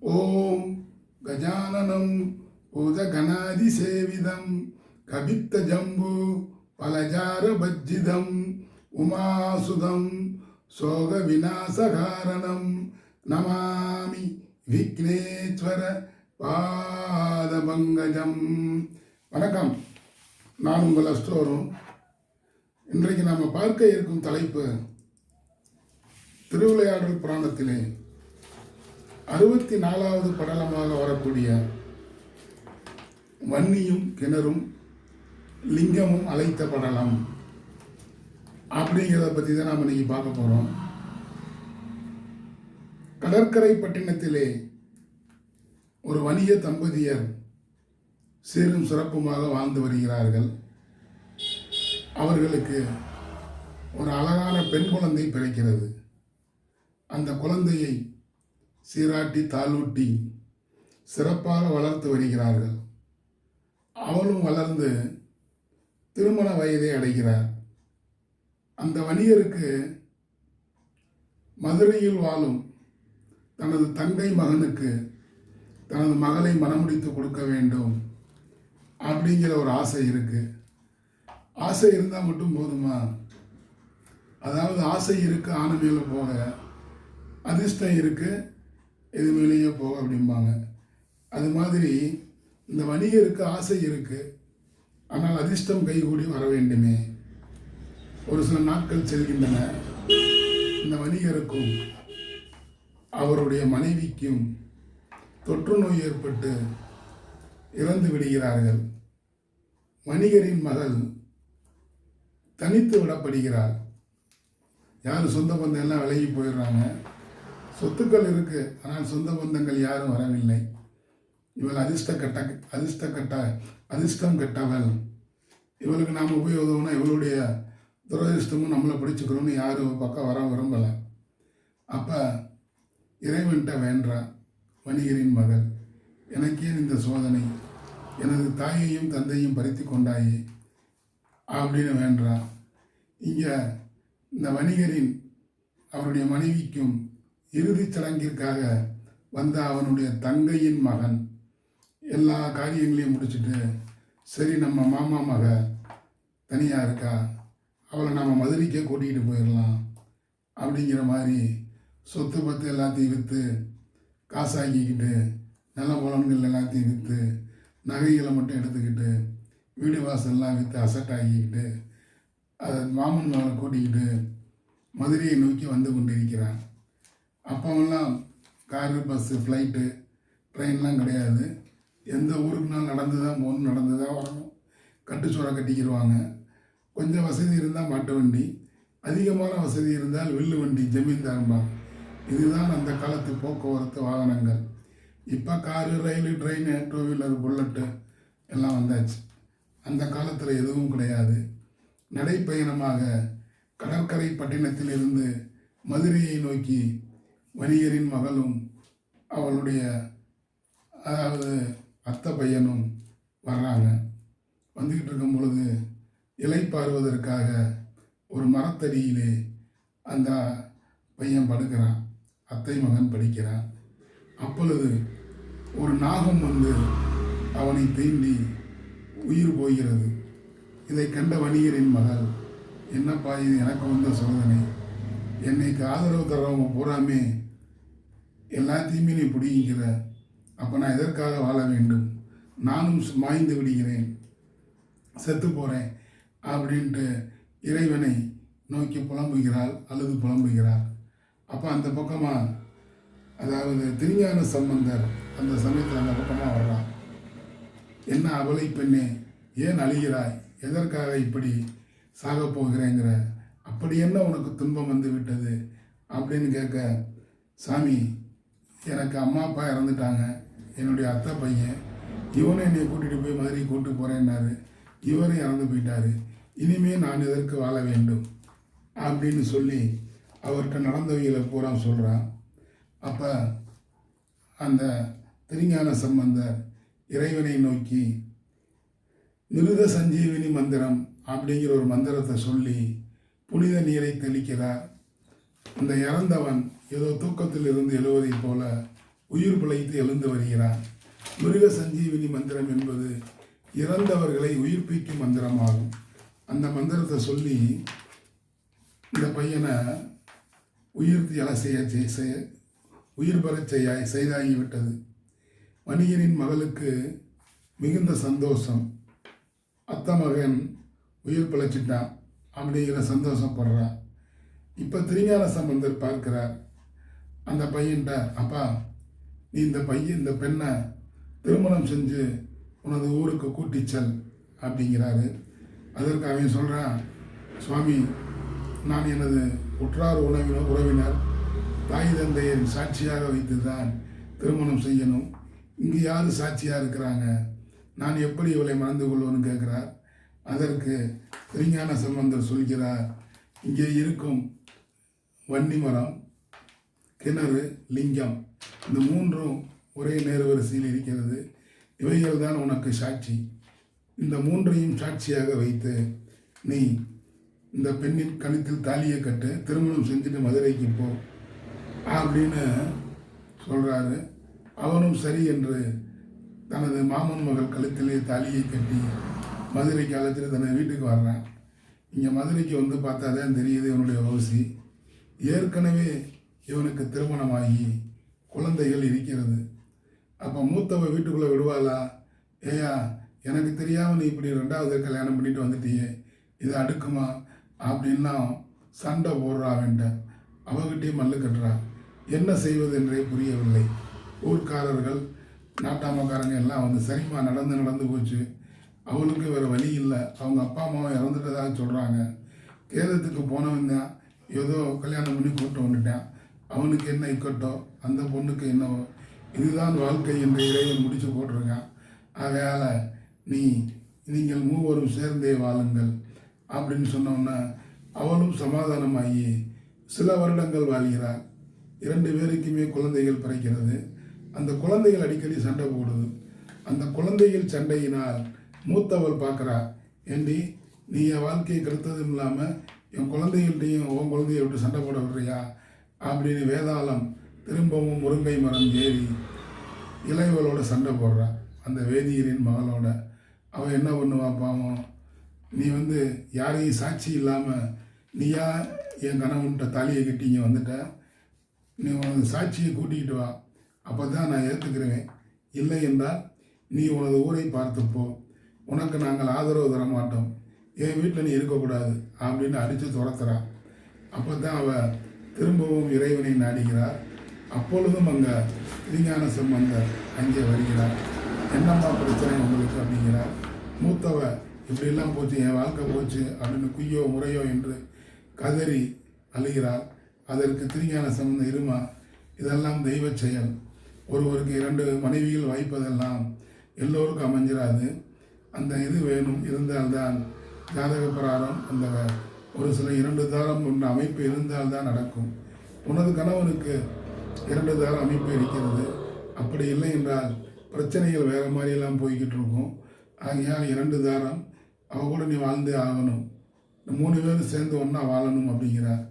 ஓம் கஜானனம் பூதகணாதிசேவிதம் கபித்த ஜம்பு பலஜார பஜ்ஜிதம் உமாசுதம் சோக விநாசகாரணம் நமாமி விக்னேஸ்வர பாதபங்கஜம். வணக்கம், நான் உங்கள் அஸ்ட்ரோரும். இன்றைக்கு நாம் பார்க்க இருக்கும் தலைப்பு திருவிளையாடல் புராணத்திலே 64வது படலமாக வரக்கூடிய வன்னியும் கிணறும் லிங்கமும் அழைத்த படலம் அப்படிங்கிறத பற்றி தான் நாம் இன்னைக்கு பார்க்க போகிறோம். கடற்கரை பட்டினத்திலே ஒரு வணிக தம்பதியர் சீரும் சிறப்புமாக வாழ்ந்து வருகிறார்கள். அவர்களுக்கு ஒரு அழகான பெண் குழந்தை பிறக்கிறது. அந்த குழந்தையை சீராட்டி தாளூட்டி சிறப்பாக வளர்த்து வருகிறார்கள். அவளும் வளர்ந்து திருமண வயதை அடைகிறார். அந்த வணிகருக்கு மதுரையில் வாழும் தனது தங்கை மகனுக்கு தனது மகளை மணமுடித்து கொடுக்க வேண்டும் அப்படிங்கிற ஒரு ஆசை இருக்கு. ஆசை இருந்தால் மட்டும் போதுமா? அதாவது ஆசை இருக்கு ஆன மேலே போக, அதிர்ஷ்டம் இருக்கு இது மேலேயே போக அப்படிம்பாங்க. அது மாதிரி இந்த வணிகருக்கு ஆசை இருக்கு, ஆனால் அதிர்ஷ்டம் கைகூடி வர வேண்டுமே. ஒரு சில நாட்கள் செல்கின்றன. இந்த வணிகருக்கும் அவருடைய மனைவிக்கும் தொற்று நோய் ஏற்பட்டு இறந்து விடுகிறார்கள். வணிகரின் மகள் தனித்து விடப்படுகிறார். யார் சொந்த பந்தம் எல்லாம் விலகி போயிடுறாங்க. சொத்துக்கள் இருக்கு, ஆனால் சொந்த பந்தங்கள் யாரும் வரவில்லை. இவள் அதிர்ஷ்டம் கெட்டவள். இவளுக்கு நாம் உபயோகம்னா இவளுடைய துரதிர்ஷ்டமும் நம்மளை பிடிச்சிக்கிறோன்னு யாரும் பக்கம் வர விரும்பலை. அப்போ இறைவன்கிட்ட வேண்டா, வணிகரின் மகள், எனக்கே இந்த சோதனை, எனது தாயையும் தந்தையும் பறித்து கொண்டாயே அப்படின்னு வேண்டா. இங்கே இந்த வணிகரின் அவருடைய மனைவிக்கும் இறுதிச் சடங்கிற்காக வந்த அவனுடைய தங்கையின் மகன் எல்லா காரியங்களையும் முடிச்சுட்டு, சரி நம்ம மாமா மக தனியாக இருக்கா, அவளை நம்ம மதுரைக்கே கூட்டிகிட்டு போயிடலாம் அப்படிங்கிற மாதிரி சொத்து பத்து எல்லாத்தையும் விற்று காசாக்கிக்கிட்டு, நல்ல புலன்கள் எல்லாத்தையும் விற்று நகைகளை மட்டும் எடுத்துக்கிட்டு வீடு வாசல்லாம் விற்று அசட்டாக்கிக்கிட்டு அதை மாமன் மகளை கூட்டிக்கிட்டு மதுரையை நோக்கி வந்து கொண்டிருக்கிறான். அப்போவெல்லாம் காரு, பஸ்ஸு, ஃப்ளைட்டு, ட்ரெயின்லாம் கிடையாது. எந்த ஊருக்குனாலும் நடந்து தான் போகணும், நடந்து தான் வரணும். கட்டுச்சோரை கட்டிக்கிடுவாங்க. கொஞ்சம் வசதி இருந்தால் மாட்டு வண்டி, அதிகமான வசதி இருந்தால் வில்லு வண்டி, ஜமீன்தார்பாங்க. இதுதான் அந்த காலத்து போக்குவரத்து வாகனங்கள். இப்போ காரு, ரயிலு, ட்ரெயின், டூ வீலர், புல்லட்டு எல்லாம் வந்தாச்சு. அந்த காலத்தில் எதுவும் கிடையாது. நடைப்பயணமாக கடற்கரை பட்டினத்திலிருந்து மதுரையை நோக்கி வணிகரின் மகளும் அவளுடைய அதாவது அத்தை பையனும் வர்றாங்க. வந்துக்கிட்டு இருக்கும் பொழுது இலைப்பாறுவதற்காக ஒரு மரத்தடியிலே அந்த பையன் படுக்கிறான், அத்தை மகன் படிக்கிறான். அப்பொழுது ஒரு நாகம் வந்து அவனை தீண்டி உயிர் போகிறது. இதை கண்ட வணிகரின் மகள், என்னப்பா இது எனக்கு வந்த சோதனை, என்னைக்கு ஆதரவு தர்றவங்க பூராமே எல்லாத்தையுமே நீ பிடிங்கிற, அப்போ நான் எதற்காக வாழ வேண்டும், நானும் மாய்ந்து விடுகிறேன், செத்து போகிறேன் அப்படின்ட்டு இறைவனை நோக்கி புலம்புகிறாள் அல்லது புலம்புகிறாள். அப்போ அந்த பக்கமாக அதாவது திருஞான சம்பந்தர் அந்த சமயத்தில் அந்த பக்கமாக வர்றான். என்ன அவளை பெண்ணே, ஏன் அழுகிறாய், எதற்காக இப்படி சாக போகிறேங்கிற, அப்படி என்ன உனக்கு துன்பம் வந்து விட்டது அப்படின்னு கேட்க, சாமி எனக்கு அம்மா அப்பா இறந்துட்டாங்க, என்னுடைய அத்தை பையன் இவனை என்னை கூட்டிகிட்டு போய் மதுரை கூப்பிட்டு போகிறேன்னாரு, இவரும் இறந்து போயிட்டாரு, இனிமேல் நான் எதற்கு வாழ வேண்டும் அப்படின்னு சொல்லி அவர்கிட்ட நடந்தவைகளை பூரா சொல்கிறான். அப்போ அந்த திருஞான சம்பந்தர் இறைவனை நோக்கி மிருத சஞ்சீவினி மந்திரம் அப்படிங்கிற ஒரு மந்திரத்தை சொல்லி புனித நீரை தெளிக்கிறார். அந்த இறந்தவன் ஏதோ தூக்கத்தில் இருந்து எழுவதைப் போல உயிர் பிழைத்து எழுந்து வருகிறான். மிருக சஞ்சீவினி மந்திரம் என்பது இறந்தவர்களை உயிர்ப்பிக்கும் மந்திரமாகும். அந்த மந்திரத்தை சொல்லி இந்த பையனை உயிர் பெறச் செய்தாகிவிட்டது. வணிகனின் மகளுக்கு மிகுந்த சந்தோஷம். அத்த மகன் உயிர் பிழைச்சிட்டான் அப்படிங்கிற சந்தோஷப்படுறா. இப்போ திருஞான சம்பந்தர் பார்க்கிறார். அந்த பையன்கிட்ட, அப்பா நீ இந்த பெண்ணை திருமணம் செஞ்சு உனது ஊருக்கு கூட்டிச்சல் அப்படிங்கிறாரு. அதற்கு அவன் சொல்கிறான், சுவாமி, நான் எனது உற்றார் உறவினர் தாய் தந்தையர் சாட்சியாக வைத்து தான் திருமணம் செய்யணும். இங்கு யார் சாட்சியாக இருக்கிறாங்க, நான் எப்படி இவளை மறந்து கொள்வேன்னு கேட்குறார். அதற்கு திருஞான சம்பந்தர் சொல்கிறார், இங்கே இருக்கும் வன்னி மரம், கிணறு, லிங்கம், இந்த மூன்றும் ஒரே நேர்வரிசையில் இருக்கிறது. இவைகள் தான் உனக்கு சாட்சி. இந்த மூன்றையும் சாட்சியாக வைத்து நீ இந்த பெண்ணின் கழுத்தில் தாலியை கட்டு, திருமணம் செஞ்சுட்டு மதுரைக்கு போ அப்படின்னு சொல்கிறாரு. அவனும் சரி என்று தனது மாமன் மகள் கழுத்திலே தாலியை கட்டி மதுரைக்கு அழைச்சிட்டு தனது வீட்டுக்கு வர்றான். இங்கே மதுரைக்கு வந்து பார்த்தா தான் தெரியுது இவனுடைய வவுசி. ஏற்கனவே இவனுக்கு திருமணமாகி குழந்தைகள் இருக்கிறது. அப்போ மூத்தவ வீட்டுக்குள்ளே விடுவாளா? ஏயா, எனக்கு தெரியாமல் நீ இப்படி 2வது கல்யாணம் பண்ணிட்டு வந்துட்டியே, இது அடுக்குமா அப்படின்லாம் சண்டை போடுறாவன்ட்ட. அவகிட்டையும் மல்லு கட்டுறா. என்ன செய்வது என்றே புரியவில்லை. ஊர்க்காரர்கள் நாட்டாமக்காரங்க எல்லாம் வந்து சரிம்மா நடந்து போச்சு, அவளுக்கு வேறு வழி இல்லை, அவங்க அப்பா அம்மாவை இறந்துட்டதாக சொல்கிறாங்க. கேதத்துக்கு போனவன் தான் ஏதோ கல்யாணம் பண்ணி கூப்பிட்டு வந்துட்டான், அவனுக்கு என்ன இக்கட்டோ அந்த பொண்ணுக்கு என்னவோ, இதுதான் வாழ்க்கை என்று இறைவன் முடிச்சு போட்டிருக்கான். ஆகையால் நீங்கள் மூவரும் சேர்ந்தே வாழுங்கள் அப்படின்னு சொன்னோன்னா அவளும் சமாதானமாகி சில வருடங்கள் வாழ்கிறார். 2 பேருக்குமே குழந்தைகள் பிறக்கிறது. அந்த குழந்தைகள் அடிக்கடி சண்டை போடுது. அந்த குழந்தைகள் சண்டையினால் மூத்தவள் பார்க்குறா, ஏண்டி நீ என் வாழ்க்கையை கெடுத்ததும் இல்லாமல் என் குழந்தைகள்கிட்டையும் உன் குழந்தைய விட்டு சண்டை போட விடுறியா அப்படின்னு வேதாளம் திரும்பவும் முருங்கை மரம் ஏறி இளையவளோட சண்டை போடுறா. அந்த வேதியரின் மகளோட அவன் என்ன பண்ணுவா பாவம், நீ வந்து யாரையும் சாட்சி இல்லாமல் நீயா என் கணவன்கிட்ட தாலியை கட்டி இங்கே வந்துட்ட, நீ உனது சாட்சியை கூட்டிக்கிட்டு வா, அப்போ தான் நான் ஏற்றுக்கிறேன். இல்லை என்றால் நீ உனது ஊரை பார்த்துப்போ, உனக்கு நாங்கள் ஆதரவு தர மாட்டோம், என் வீட்டில் நீ இருக்கக்கூடாது அப்படின்னு அடித்து துரத்துறா. அப்போ தான் அவள் திரும்பவும் இறைவனை நாடுகிறார். அப்பொழுதும் அங்கே திருஞான சம்பந்தர் அங்கே வருகிறார். என்னம்மா பிரச்சனை உங்களுக்கு அப்படிங்கிறார். மூத்தவ இப்படியெல்லாம் போச்சு, என் வாழ்க்கை போச்சு அப்படின்னு குய்யோ முறையோ என்று கதறி அழுகிறார். அதற்கு திருஞான சம்பந்தம், இருமா, இதெல்லாம் தெய்வ செயல், ஒருவருக்கு 2 மனைவிகள் வாய்ப்பதெல்லாம் எல்லோருக்கும் அமைஞ்சிராது, அந்த இது வேணும், இருந்தால்தான் ஜாதக பிரகாரம் அந்த ஒரு சில 2 தாரம் ஒன்று அமைப்பு இருந்தால்தான் நடக்கும். உனது கணவனுக்கு 2 தாரம் அமைப்பு இருக்கிறது, அப்படி இல்லை என்றால் பிரச்சனைகள் வேறு மாதிரியெல்லாம் போய்கிட்டு இருக்கும். ஆகையால் 2 தாரம் அவ கூட நீ வாழ்ந்தே ஆகணும், 3 பேரும் சேர்ந்து ஒன்றா வாழணும் அப்படிங்கிறார்.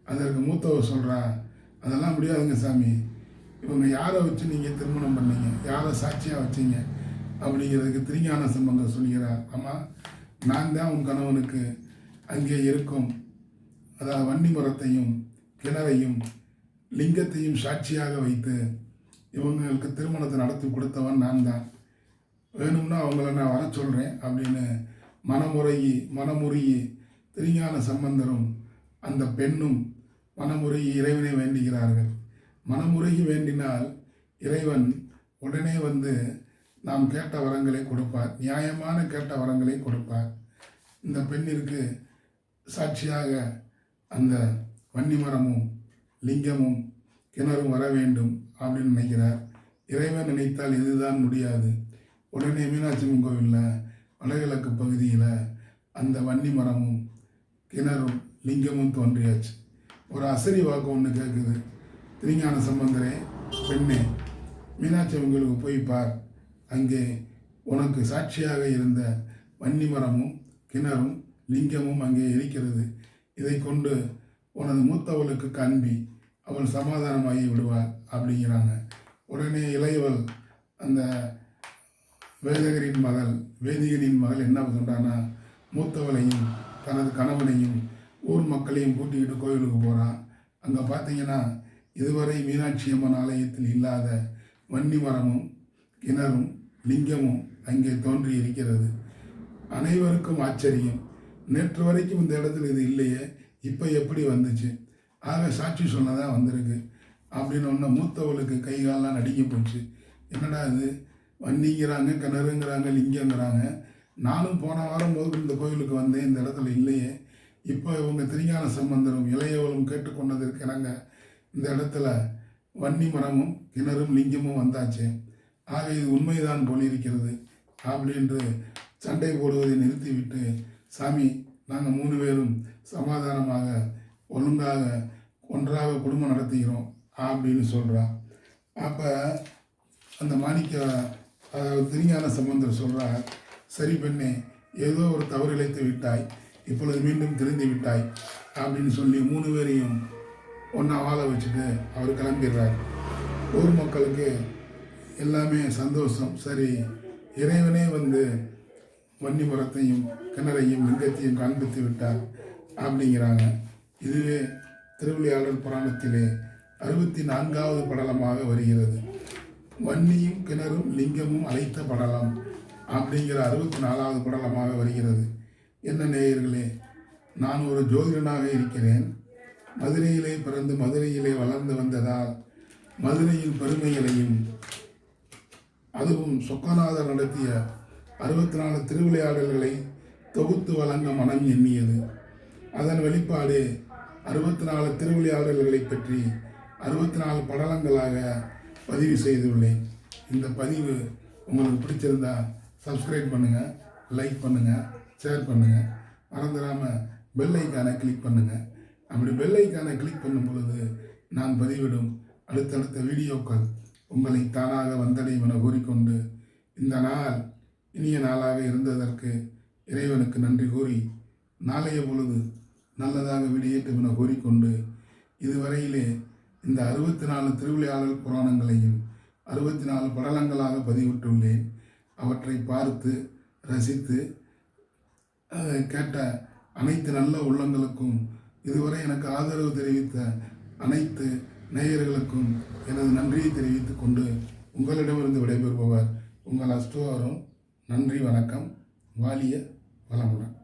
அதற்கு மூத்தவ சொல்கிறா, அதெல்லாம் முடியாதுங்க சாமி, இவங்க யாரை வச்சு நீங்கள் திருமணம் பண்ணீங்க, யாரை சாட்சியாக வச்சிங்க அப்படிங்கிறதுக்கு திருஞான சம்பந்தர் சொல்கிறார். அம்மா, நான் தான் உன் கணவனுக்கு அங்கே இருக்கும், அதாவது வன்னி மரத்தையும் கிணறையும் லிங்கத்தையும் சாட்சியாக வைத்து இவங்களுக்கு திருமணத்தை நடத்தி கொடுத்தவன் நான் தான், வேணும்னா அவங்கள நான் வர சொல்கிறேன் அப்படின்னு மனமுருகி திருஞான சம்பந்தரும் அந்த பெண்ணும் மனமுருகி இறைவனை வேண்டுகிறார்கள். மனமுருகி வேண்டினால் இறைவன் உடனே வந்து நாம் கேட்ட வரங்களை கொடுப்பார், நியாயமான கேட்ட வரங்களை கொடுப்பார். இந்த பெண்ணிற்கு சாட்சியாக அந்த வன்னி மரமும் லிங்கமும் கிணறும் வர வேண்டும் அப்படின்னு நினைக்கிறார். இறைவன் நினைத்தால் இதுதான் முடியாது. உடனே மீனாட்சி அம்மன் கோவிலில் வடகிழக்கு பகுதியில் அந்த வன்னி மரமும் கிணறும் லிங்கமும் தோன்றியாச்சு. ஒரு அசரி வாக்கு ஒன்று கேட்குது, திருஞான சம்பந்தரே, பெண்ணே, மீனாட்சி அம்மன் போய் பார், அங்கே உனக்கு சாட்சியாக இருந்த வன்னி மரமும் கிணறும் லிங்கமும் அங்கே இருக்கிறது, இதை கொண்டு உனது மூத்தவளுக்கு காண்பி, அவள் சமாதானமாகி விடுவாள் அப்படிங்கிறாங்க. உடனே இளையவள் அந்த வேதிகனின் மகள் என்ன சொல்கிறான்னா, மூத்தவளையும் தனது கணவனையும் ஊர் மக்களையும் கூட்டிக்கிட்டு கோயிலுக்கு போகிறான். அங்கே பார்த்தீங்கன்னா இதுவரை மீனாட்சி அம்மன் ஆலயத்தில் இல்லாத வன்னி மரமும் கிணறும் லிங்கமும் அங்கே தோன்றி இருக்கிறது. அனைவருக்கும் ஆச்சரியம். நேற்று வரைக்கும் இந்த இடத்துல இது இல்லையே, இப்போ எப்படி வந்துச்சு? ஆக சாட்சி சொன்னதான் வந்திருக்கு அப்படின்னு ஒன்று மூத்தவளுக்கு கை காலெலாம் நடுங்கி போச்சு. என்னடா இது, வன்னிங்கிறாங்க, கிணறுங்கிறாங்க, லிங்கங்கிறாங்க. நானும் போன வாரம் போது இந்த கோயிலுக்கு வந்தேன், இந்த இடத்துல இல்லையே. இப்போ இவங்க திருஞான சம்பந்தரும் இளையவளும் கேட்டுக்கொண்டதற்கு இணங்க இந்த இடத்துல வன்னி மரமும் கிணறும் லிங்கமும் வந்தாச்சு. ஆக இது உண்மைதான் போலிருக்கிறது அப்படின்று சண்டை போடுவதை நிறுத்திவிட்டு, சாமி நாங்கள் 3 பேரும் சமாதானமாக ஒழுங்காக ஒன்றாக குடும்பம் நடத்துகிறோம் அப்படின்னு சொல்கிறான். அப்போ அந்த மாணிக்க திருஞான சம்பந்தர் சொல்கிறார், சரி பெண்ணே, ஏதோ ஒரு தவறு இழைத்து விட்டாய், இப்பொழுது மீண்டும் திருந்தி விட்டாய் அப்படின்னு சொல்லி 3 பேரையும் ஒன்றா வாழ வச்சுட்டு அவர் கிளம்பிடுறார். ஊர் மக்களுக்கு எல்லாமே சந்தோஷம். சரி, இறைவனே வந்து வன்னி மரத்தையும் கிணறையும் லிங்கத்தையும் காண்பித்து விட்டார் அப்படிங்கிறாங்க. இதுவே திருவிளையாடல் புராணத்திலே 64வது படலமாக வருகிறது. வன்னியும் கிணறும் லிங்கமும் அழைத்த படலம் அப்படிங்கிற 64வது படலமாக வருகிறது. என்ன நேயர்களே, நான் ஒரு ஜோதிடனாக இருக்கிறேன். மதுரையிலே பிறந்து மதுரையிலே வளர்ந்து வந்ததால் மதுரையின் பெருமைகளையும் அதுவும் சொக்கநாதர் நடத்திய 64 திருவிளையாடல்களை தொகுத்து வழங்க மனம் எண்ணியது. அதன் வெளிப்பாடு 64 திருவிளையாடல்களை பற்றி 64 படலங்களாக பதிவு செய்துள்ளேன். இந்த பதிவு உங்களுக்கு பிடிச்சிருந்தா சப்ஸ்கிரைப் பண்ணுங்கள், லைக் பண்ணுங்கள், ஷேர் பண்ணுங்கள். மறந்துடாமல் பெல் ஐக்கானை கிளிக் பண்ணுங்கள். அப்படி பெல் ஐக்கானை கிளிக் பண்ணும் பொழுது நான் பதிவிடும் அடுத்தடுத்த வீடியோக்கள் உங்களை தானாக வந்தடையும் என கூறிக்கொண்டு, இந்த நாள் இனிய நாளாக இருந்ததற்கு இறைவனுக்கு நன்றி கூறி, நாளைய பொழுது நல்லதாக விடியேற்றும் என கூறிக்கொண்டு, இதுவரையிலே இந்த 64 திருவிளையாடல் புராணங்களையும் 64 படலங்களாக பதிவிட்டுள்ளேன். அவற்றை பார்த்து ரசித்து கேட்ட அனைத்து நல்ல உள்ளங்களுக்கும், இதுவரை எனக்கு ஆதரவு தெரிவித்த அனைத்து நேயர்களுக்கும் எனது நன்றியை தெரிவித்துக் கொண்டு உங்களிடமிருந்து விடைபெறுபவர் உங்கள் அஸ்ட்ரோ அருண். நன்றி, வணக்கம். வாழிய வளமுடன்.